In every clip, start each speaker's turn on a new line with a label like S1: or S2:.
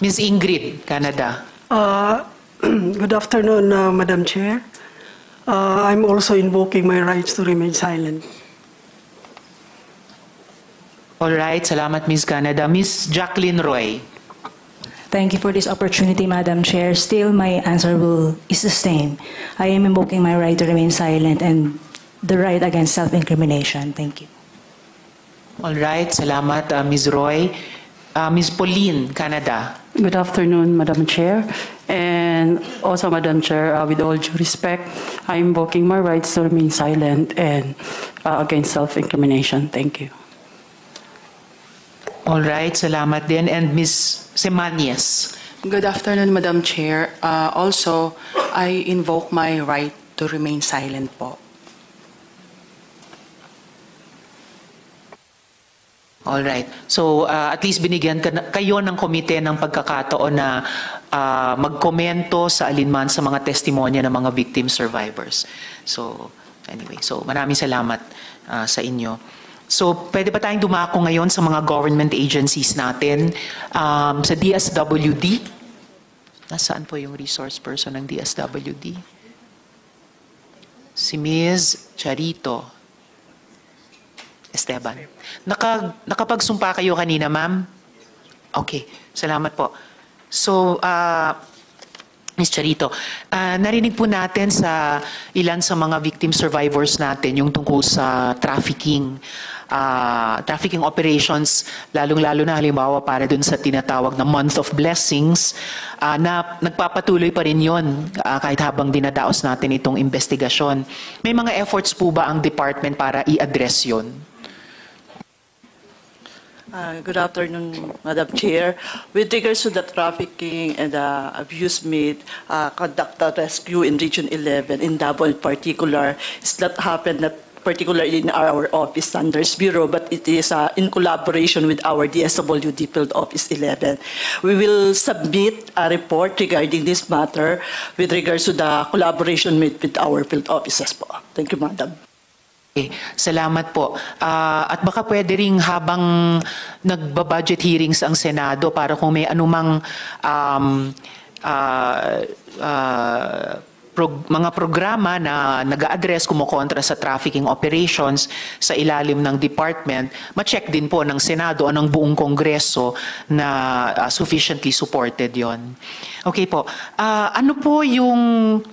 S1: Ms. Ingrid, Canada.
S2: Good afternoon, Madam Chair. I'm also invoking my rights to remain silent.
S1: All right, salamat Ms. Canada. Ms. Jacqueline Roy.
S3: Thank you for this opportunity, Madam Chair. Still, my answer is the same. I am invoking my right to remain silent and the right against self-incrimination. Thank you.
S1: All right, salamat Ms. Roy. Ms. Pauline, Canada.
S4: Good afternoon, Madam Chair. And also, Madam Chair, with all due respect, I'm invoking my rights to remain silent and against self-incrimination. Thank you.
S1: All right, salamat din. And Ms. Semanias.
S5: Good afternoon, Madam Chair. Also, I invoke my right to remain silent po.
S1: All right. So, at least binigyan kayo ng komite ng pagkakataon na magkomento sa alinman sa mga testimonya ng mga victim survivors. So, anyway. So, maraming salamat sa inyo. So, pwede ba tayong dumako ngayon sa mga government agencies natin? Sa DSWD? Nasaan po yung resource person ng DSWD? Si Ms. Charito Esteban. Nakapagsumpa kayo kanina, ma'am? Okay, salamat po. So, Ms. Charito, narinig po natin sa ilan sa mga victim survivors natin yung tungkol sa trafficking operations, lalong-lalo na halimbawa para dun sa tinatawag na Month of Blessings, na nagpapatuloy pa rin yun kahit habang dinadaos natin itong investigasyon. May mga efforts po ba ang department para i-address yun?
S6: Good afternoon, Madam Chair. With regards to the trafficking and abuse made, conduct a rescue in Region 11, in Davao in particular, it's not happened that particularly in our office standards bureau, but it is in collaboration with our DSWD Field Office 11. We will submit a report regarding this matter with regards to the collaboration with our field offices po. Thank you, Madam.
S1: Okay, salamat po. At baka pwede ring habang nagbabudget hearings ang Senado para kung may anumang mga programa na nag-a-address kumokontra sa trafficking operations sa ilalim ng department, ma-check din po ng Senado o ng buong Kongreso na sufficiently supported yon. Okay po. Ano po yung...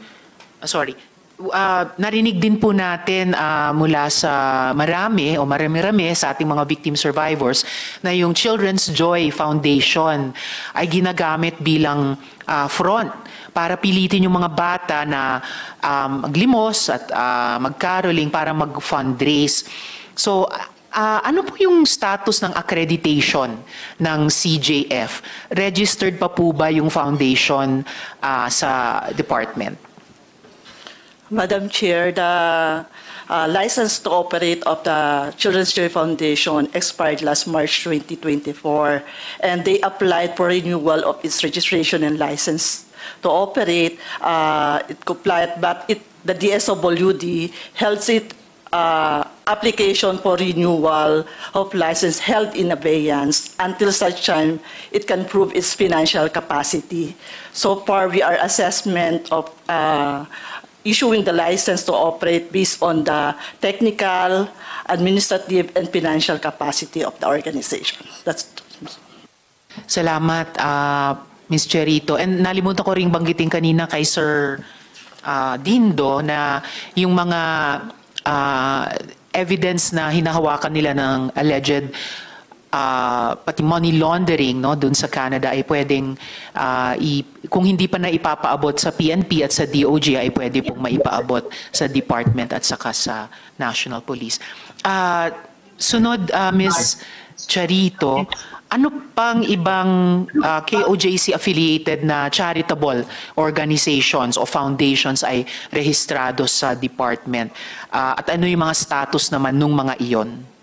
S1: narinig din po natin mula sa marami-rami sa ating mga victim survivors na yung Children's Joy Foundation ay ginagamit bilang front para pilitin yung mga bata na maglimos at mag-caroling para mag-fundraise. So, ano po yung status ng accreditation ng CJF? Registered pa po ba yung foundation sa department?
S6: Madam Chair, the license to operate of the Children's Joy Foundation expired last March 2024, and they applied for renewal of its registration and license to operate. It complied, but the DSWD held its application for renewal of license held in abeyance until such time it can prove its financial capacity. So far, we are assessment of issuing the license to operate based on the technical, administrative, and financial capacity of the organization. That's.
S1: Salamat, Ms. Cherito. And nalimutan ko ring banggitin kanina kay Sir Dindo na yung mga evidence na hinahawakan nila ng alleged pati money laundering dun sa Canada ay pwedeng kung hindi pa na ipapaabot sa PNP at sa DOJ ay pwede pong maipaabot sa department at saka sa National Police. Sunod, Ms. Charito, ano pang ibang KOJC affiliated na charitable organizations o foundations ay rehistrado sa department? At ano yung mga status naman nung mga iyon?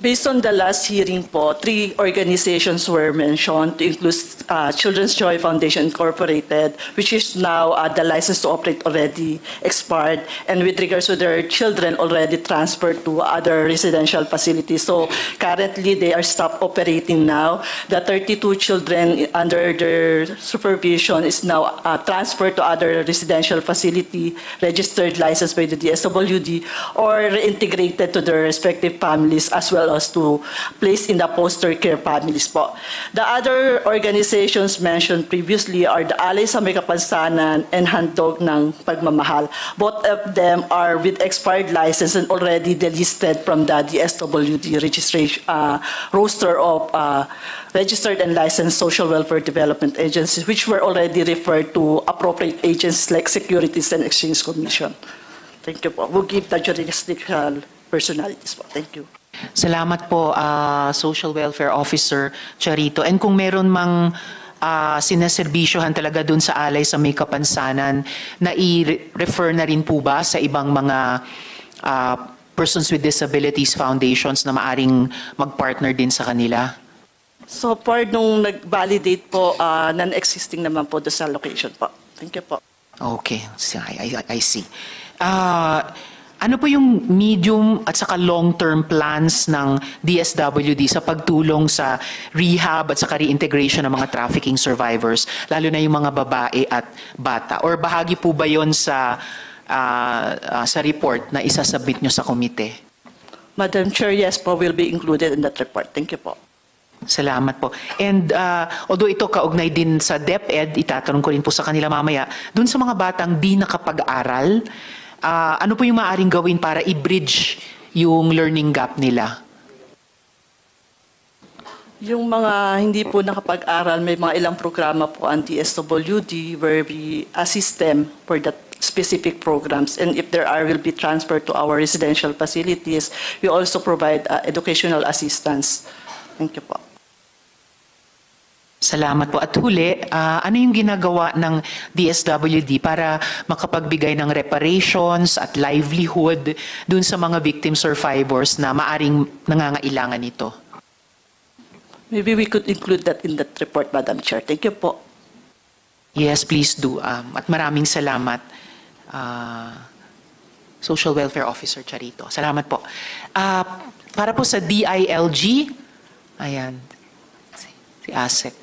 S6: Based on the last hearing po, 3 organizations were mentioned to include Children's Joy Foundation Incorporated, which is now the license to operate already expired, and with regards to their children already transferred to other residential facilities. So currently they are stopped operating now. The 32 children under their supervision is now transferred to other residential facility registered licensed by the DSWD or reintegrated to their respective families as well as to place in the foster care families po. The other organizations mentioned previously are the Alay sa May Kapansanan and Handog ng Pagmamahal. Both of them are with expired license and already delisted from the DSWD registration roster of registered and licensed social welfare development agencies, which were already referred to appropriate agencies like Securities and Exchange Commission. Thank you po. We'll give the jurisdictional personalities po. Thank you.
S1: Salamat po, Social Welfare Officer Charito. And kung meron mang sinaserbisyohan talaga dun sa Alay sa May Kapansanan, na i-refer na rin po ba sa ibang mga Persons with Disabilities Foundations na maaring mag-partner din sa kanila?
S6: So far, nung nag-validate po, non-existing naman po doon sa location po. Thank you po.
S1: Okay, I see. Ano po yung medium at saka long-term plans ng DSWD sa pagtulong sa rehab at saka reintegration ng mga trafficking survivors, lalo na yung mga babae at bata? Or bahagi po ba yon sa report na isasubmit nyo sa komite?
S6: Madam Chair, yes po, will be included in that report. Thank you po.
S1: Salamat po. And although ito kaugnay din sa DepEd, itatanong ko rin po sa kanila mamaya, dun sa mga batang di nakapag-aral, ano po yung maaaring gawin para i-bridge yung learning gap nila?
S6: Yung mga hindi po nakapag-aral, may mga ilang programa po ang DSWD where we assist them for that specific programs. And if there are, will be transferred to our residential facilities. We also provide educational assistance. Thank you po.
S1: Salamat po. At huli, ano yung ginagawa ng DSWD para makapagbigay ng reparations at livelihood dun sa mga victim survivors na maaring nangangailangan nito?
S6: Maybe we could include that in that report, Madam Chair. Thank you po.
S1: Yes, please do. At maraming salamat, Social Welfare Officer Charito. Salamat po. Para po sa DILG, ayan, si ASEC.